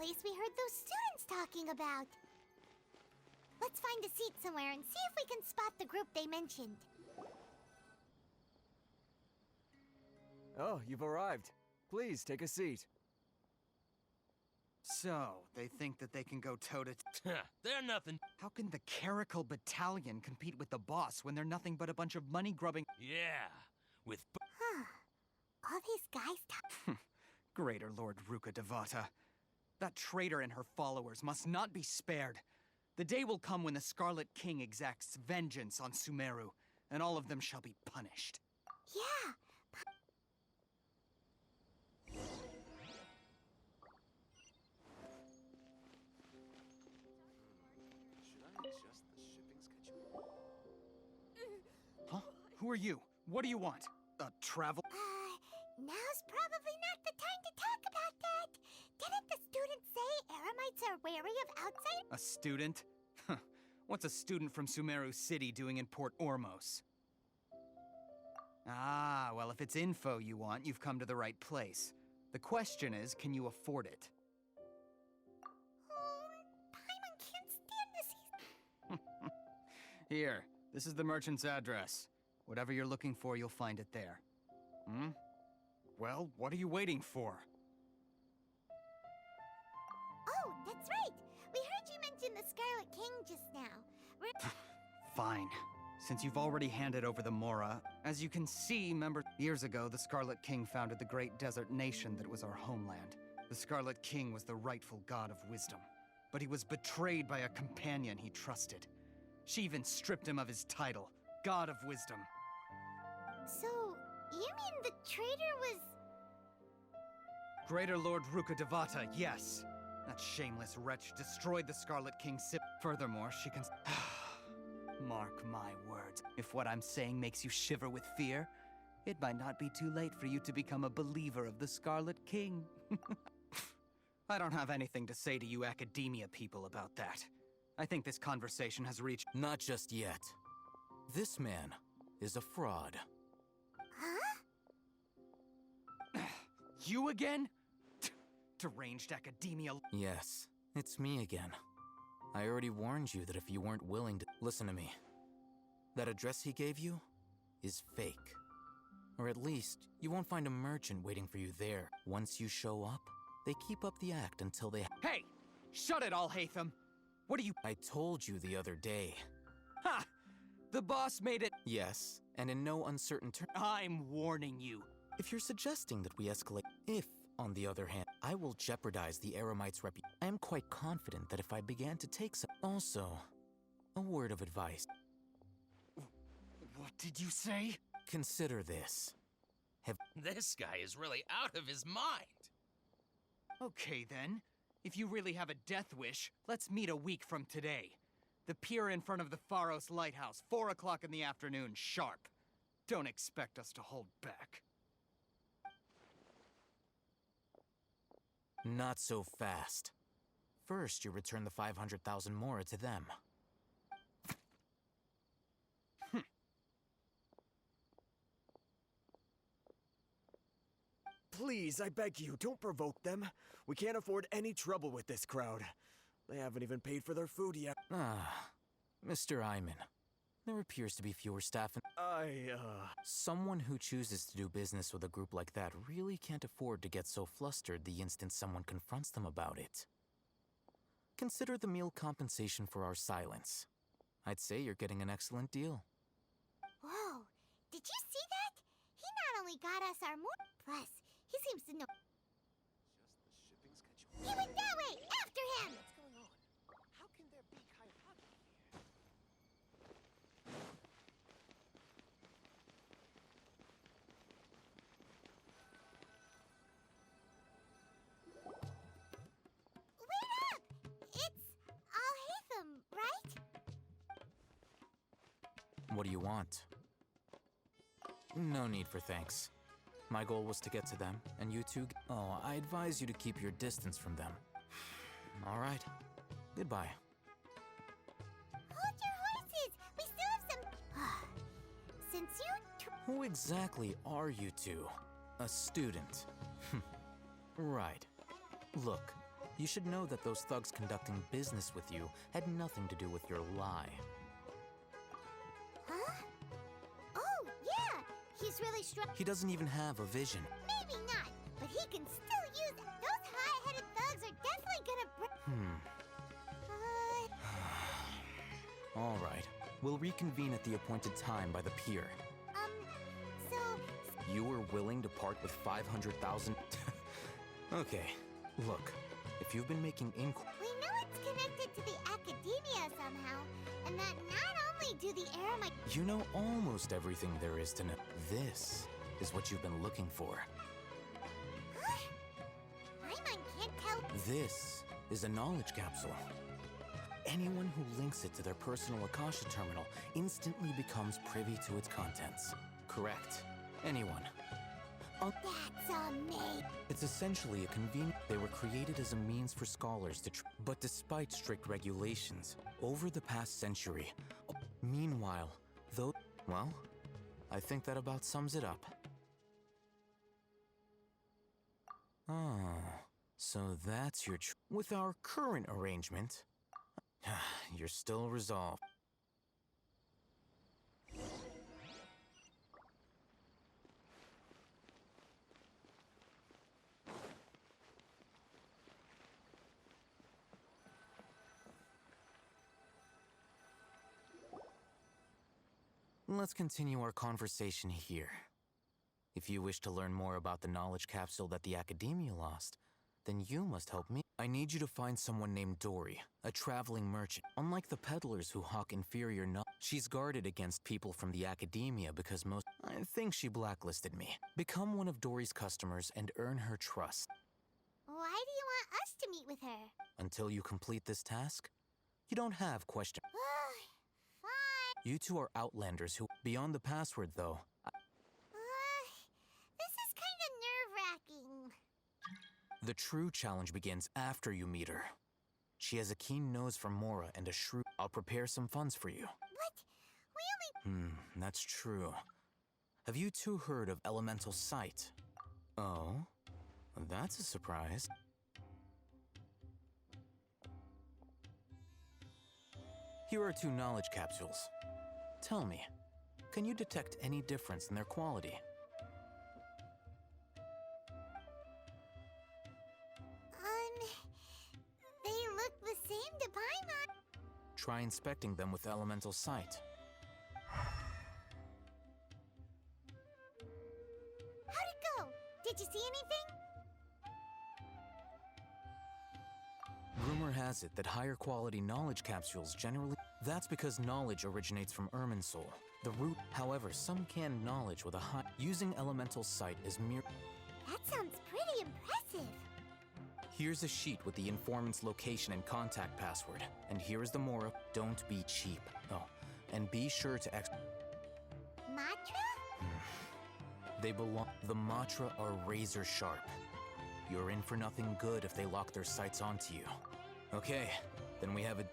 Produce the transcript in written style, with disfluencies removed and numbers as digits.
place we heard those students talking about. Let's find a seat somewhere and see if we can spot the group they mentioned. Oh, you've arrived. Please, take a seat. So, they think that they can go toe-to-toe. They're nothing. How can the Caracal Battalion compete with the boss when they're nothing but a bunch of money-grubbing... Yeah, with... Huh. All these guys talk... Greater Lord Ruka Devata. That traitor and her followers must not be spared. The day will come when the Scarlet King exacts vengeance on Sumeru, and all of them shall be punished. Yeah. Huh? Who are you? What do you want? Travel? Now's probably not the time to talk about that. Didn't the student say Eremites are wary of outside? A student? What's a student from Sumeru City doing in Port Ormos? Ah, well, if it's info you want, you've come to the right place. The question is, can you afford it? Paimon can't stand this. Here, this is the merchant's address. Whatever you're looking for, you'll find it there. Hmm? Well, what are you waiting for? Oh, that's right. We heard you mention the Scarlet King just now. Fine. Since you've already handed over the Mora, as you can see, years ago, the Scarlet King founded the great desert nation that was our homeland. The Scarlet King was the rightful god of wisdom, but he was betrayed by a companion he trusted. She even stripped him of his title, God of Wisdom. So, you mean the traitor was... Greater Lord Ruka Devata, yes. That shameless wretch destroyed the Scarlet King's sip. Furthermore, she can... Mark my words. If what I'm saying makes you shiver with fear, it might not be too late for you to become a believer of the Scarlet King. I don't have anything to say to you academia people about that. I think this conversation has reached... Not just yet. This man is a fraud. Huh? You again? Deranged academia... Yes, it's me again. I already warned you that if you weren't willing to... Listen to me. That address he gave you is fake. Or at least, you won't find a merchant waiting for you there. Once you show up, they keep up the act until they... Hey! Shut it, Alhaitham! What are you... I told you the other day. Ha! The boss made it... Yes, and in no uncertain terms. I'm warning you. If you're suggesting that we escalate... If, on the other hand, I will jeopardize the Eremites' reputation, I am quite confident that if I began to take some... Also, a word of advice. What did you say? Consider this. This guy is really out of his mind. Okay, then. If you really have a death wish, let's meet a week from today. The pier in front of the Pharos Lighthouse, 4 o'clock in the afternoon, sharp. Don't expect us to hold back. Not so fast. First, you return the 500,000 Mora to them. Please, I beg you, don't provoke them. We can't afford any trouble with this crowd. They haven't even paid for their food yet. Ah, Mr. Iman. There appears to be fewer staff and... Someone who chooses to do business with a group like that really can't afford to get so flustered the instant someone confronts them about it. Consider the meal compensation for our silence. I'd say you're getting an excellent deal. Whoa, did you see that? He not only got us our more... Plus, he seems to know... Just the shipping schedule. He went that way! After him! What's going on? How can there be Kaihaki here? Wait up! It's Alhaitham, right? What do you want? No need for thanks. My goal was to get to them, and you two... Oh, I advise you to keep your distance from them. All right. Goodbye. Hold your horses! We still have some... Since you... Who exactly are you two? A student. Right. Look, You should know that those thugs conducting business with you had nothing to do with your lie. Huh? Oh, yeah! He's really strong. He doesn't even have a vision. Maybe not, but he can still use it. Those high-headed thugs are definitely gonna All right. We'll reconvene at the appointed time by the pier. So... You were willing to part with 500,000? Okay, look. If you've been making We know it's connected to the academia somehow, and that not only do the Eremite... You know almost everything there is to know. This is what you've been looking for. Huh? Paimon can't tell... This is a knowledge capsule. Anyone who links it to their personal Akasha terminal instantly becomes privy to its contents. Correct. Anyone. That's amazing. It's essentially a convenient... They were created as a means for scholars to... But despite strict regulations, over the past century... Meanwhile, though... Well, I think that about sums it up. Oh, so that's your... With our current arrangement... You're still resolved. Let's continue our conversation here. If you wish to learn more about the knowledge capsule that the Academia lost, then you must help me. I need you to find someone named Dory, a traveling merchant. Unlike the peddlers who hawk inferior knowledge, she's guarded against people from the Academia because I think she blacklisted me. Become one of Dory's customers and earn her trust. Why do you want us to meet with her? Until you complete this task, you don't have question. Fine. You two are outlanders who... Beyond the password, though. This is kind of nerve-wracking. The true challenge begins after you meet her. She has a keen nose for Mora and a shrewd... I'll prepare some funds for you. But we only... That's true. Have you two heard of elemental sight? Oh? That's a surprise. Here are 2 knowledge capsules. Tell me, can you detect any difference in their quality? They look the same to Paimon. Try inspecting them with elemental sight. How'd it go? Did you see anything? Rumor has it that higher quality knowledge capsules generally... That's because knowledge originates from Irminsul. The root, however, some canned knowledge with a high... Using elemental sight is mere... That sounds pretty impressive. Here's a sheet with the informant's location and contact password. And here is the Mora. Don't be cheap. Oh, and be sure to Matra? They belong... The Matra are razor sharp. You're in for nothing good if they lock their sights onto you. Okay, then we have a...